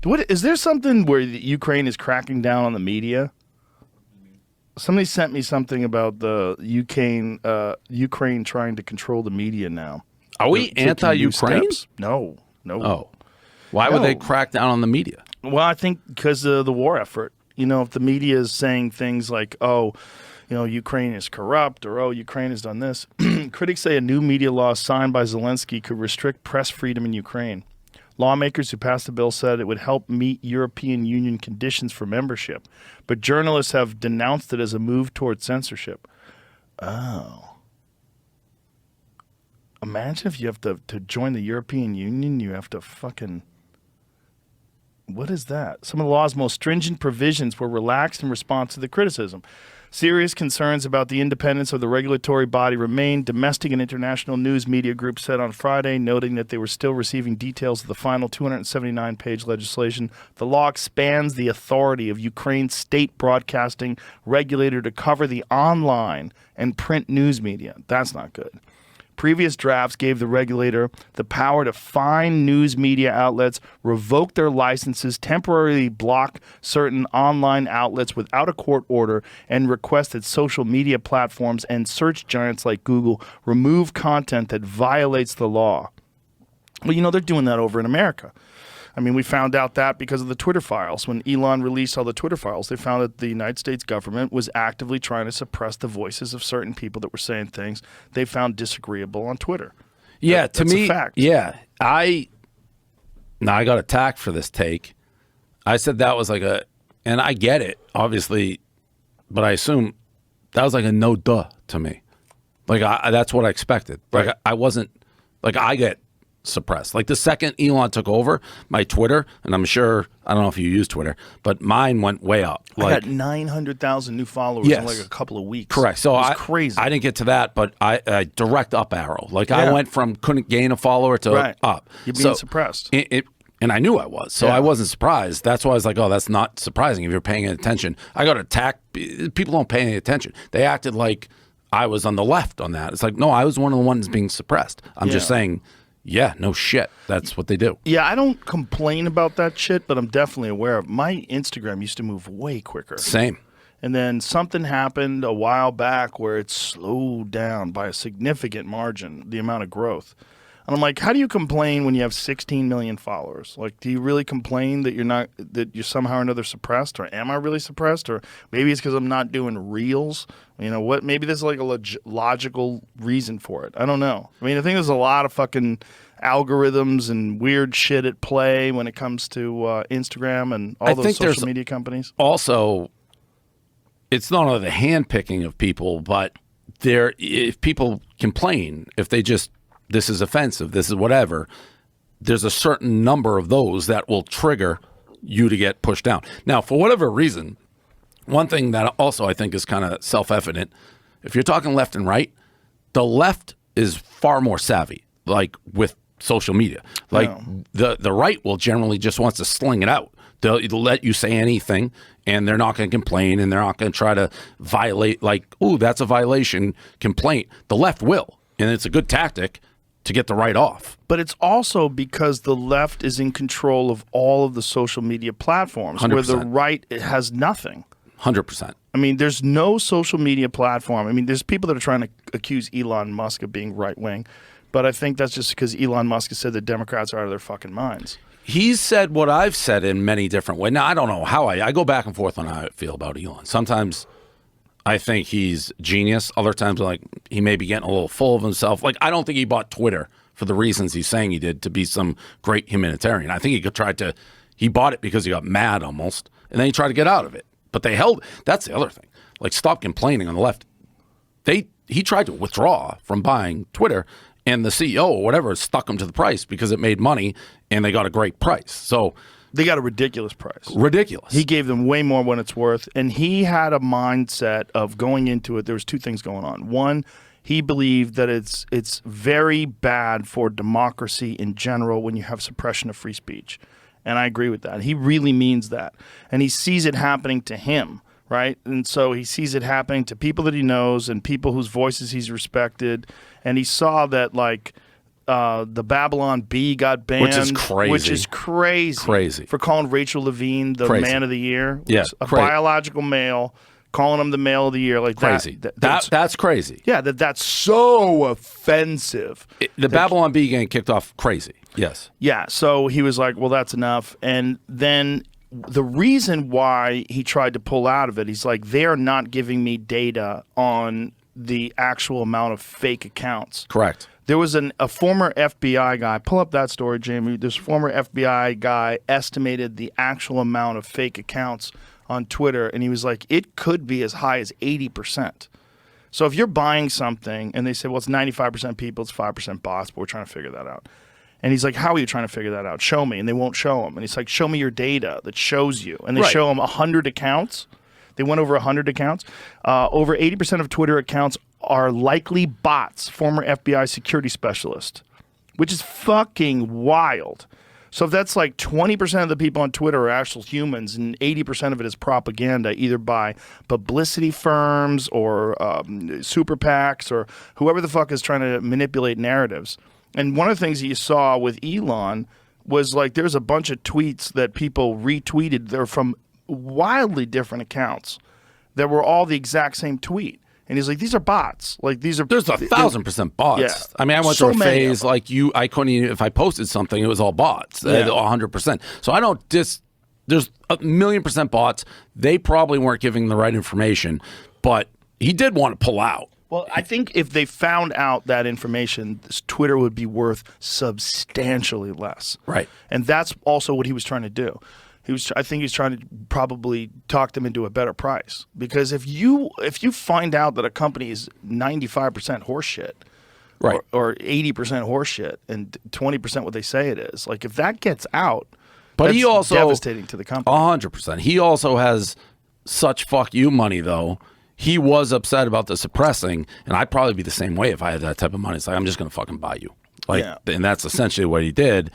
What is there something where Ukraine is cracking down on the media? Somebody sent me something about the Ukraine trying to control the media now. Are we anti-Ukraine? No. Oh. Why would they crack down on the media? Well, I think because of the war effort. You know, if the media is saying things like, oh, you know, Ukraine is corrupt or, oh, Ukraine has done this. Critics say a new media law signed by Zelensky could restrict press freedom in Ukraine. Lawmakers who passed the bill said it would help meet European Union conditions for membership, but journalists have denounced it as a move toward censorship. Oh. Imagine if you have to join the European Union, you have to fucking... What is that? Some of the law's most stringent provisions were relaxed in response to the criticism. Serious concerns about the independence of the regulatory body remain, domestic and international news media groups said on Friday, noting that they were still receiving details of the final 279-page legislation. The law expands the authority of Ukraine's state broadcasting regulator to cover the online and print news media. That's not good. Previous drafts gave the regulator the power to fine news media outlets, revoke their licenses, temporarily block certain online outlets without a court order, and request that social media platforms and search giants like Google remove content that violates the law. Well, you know, they're doing that over in America. I mean, we found out that because of the Twitter files. When Elon released all the Twitter files, they found that the United States government was actively trying to suppress the voices of certain people that were saying things they found disagreeable on Twitter. Yeah, to me, a fact. Yeah. I got attacked for this take. I said that was like and I get it, obviously, but I assume that was like a no duh to me. Like, that's what I expected. Like, Right. I wasn't, like, I get suppressed. Like the second Elon took over my Twitter, and I'm sure, I don't know if you use Twitter, but mine went way up. Like, I got 900,000 new followers in like a couple of weeks. Correct. So it was crazy. I didn't get to that, but I direct up arrow. Like I went from couldn't gain a follower to up. You're being suppressed. And I knew I was, so I wasn't surprised. That's why I was like, oh, that's not surprising if you're paying attention. I got attacked. People don't pay any attention. They acted like I was on the left on that. It's like, no, I was one of the ones being suppressed. I'm just saying, yeah, no shit. That's what they do. Yeah, I don't complain about that shit, but I'm definitely aware of my Instagram used to move way quicker. Same. And then something happened a while back where it slowed down by a significant margin, the amount of growth. And I'm like, how do you complain when you have 16 million followers? Like, do you really complain that you're somehow or another suppressed? Or am I really suppressed? Or maybe it's because I'm not doing reels. You know what? Maybe there's like a logical reason for it. I don't know. I mean, I think there's a lot of fucking algorithms and weird shit at play when it comes to Instagram and all those social media companies. Also, it's not only the handpicking of people, but if people complain, if they just, this is offensive, this is whatever, there's a certain number of those that will trigger you to get pushed down. Now, for whatever reason, one thing that also I think is kind of self-evident, if you're talking left and right, the left is far more savvy, like with social media. Like the right will generally just wants to sling it out. They'll let you say anything, and they're not going to complain, and they're not going to try to violate, like, ooh, that's a violation complaint. The left will, and it's a good tactic to get the right off. But it's also because the left is in control of all of the social media platforms, 100%. where the right has nothing. 100%. I mean, there's no social media platform. I mean, there's people that are trying to accuse Elon Musk of being right-wing, but I think that's just because Elon Musk has said that Democrats are out of their fucking minds. He's said what I've said in many different ways. Now, I don't know how I go back and forth on how I feel about Elon. Sometimes I think he's genius. Other times, like, he may be getting a little full of himself. Like, I don't think he bought Twitter for the reasons he's saying he did, to be some great humanitarian. I think he bought it because he got mad almost, and then he tried to get out of it. But they held, that's the other thing. Like, stop complaining on the left. He tried to withdraw from buying Twitter, and the CEO or whatever stuck him to the price because it made money, and they got a great price. So they got a ridiculous price. Ridiculous. He gave them way more than it's worth, and he had a mindset of going into it. There was two things going on. One, he believed that it's very bad for democracy in general when you have suppression of free speech. And I agree with that. He really means that. And he sees it happening to him, right? And so he sees it happening to people that he knows and people whose voices he's respected. And he saw that, like, The Babylon Bee got banned, Which is crazy. Which is crazy. Crazy. For calling Rachel Levine the Crazy. man of the year. Yeah, a crazy. biological male, calling him the male of the year. Like Crazy. That's Crazy. yeah, that's so offensive. The Babylon Bee getting kicked off, crazy. Yes. Yeah, so he was like, well, that's enough. And then the reason why he tried to pull out of it, he's like, they're not giving me data on the actual amount of fake accounts. Correct. There was a former FBI guy. Pull up that story, Jamie. This former FBI guy estimated the actual amount of fake accounts on Twitter, and he was like, it could be as high as 80%. So if you're buying something, and they say, well, it's 95% people, it's 5% bots, but we're trying to figure that out. And he's like, how are you trying to figure that out? Show me. And they won't show him. And he's like, show me your data that shows you. And they show him 100 accounts. They went over 100 accounts. Over 80% of Twitter accounts are likely bots, former FBI security specialist, which is fucking wild. So if that's like 20% of the people on Twitter are actual humans and 80% of it is propaganda, either by publicity firms or super PACs or whoever the fuck is trying to manipulate narratives. And one of the things that you saw with Elon was like there's a bunch of tweets that people retweeted. They're from wildly different accounts that were all the exact same tweet. And he's like, these are bots. Like these are. There's 1,000% bots. Yeah. I mean, I went So through a many phase of them. like you. I couldn't even, if I posted something, it was all bots. Yeah. 100%. So I don't there's 1,000,000% bots. They probably weren't giving the right information, but he did want to pull out. Well, I think if they found out that information, this Twitter would be worth substantially less. Right. And that's also what he was trying to do. I think he's trying to probably talk them into a better price. Because if you find out that a company is 95% horseshit, Right. or 80% horseshit, and 20% what they say it is, like if that gets out, But that's he also devastating to the company. 100%. He also has such fuck you money though. He was upset about the suppressing, and I'd probably be the same way if I had that type of money. It's like, I'm just going to fucking buy you. Like, Yeah. and that's essentially what he did.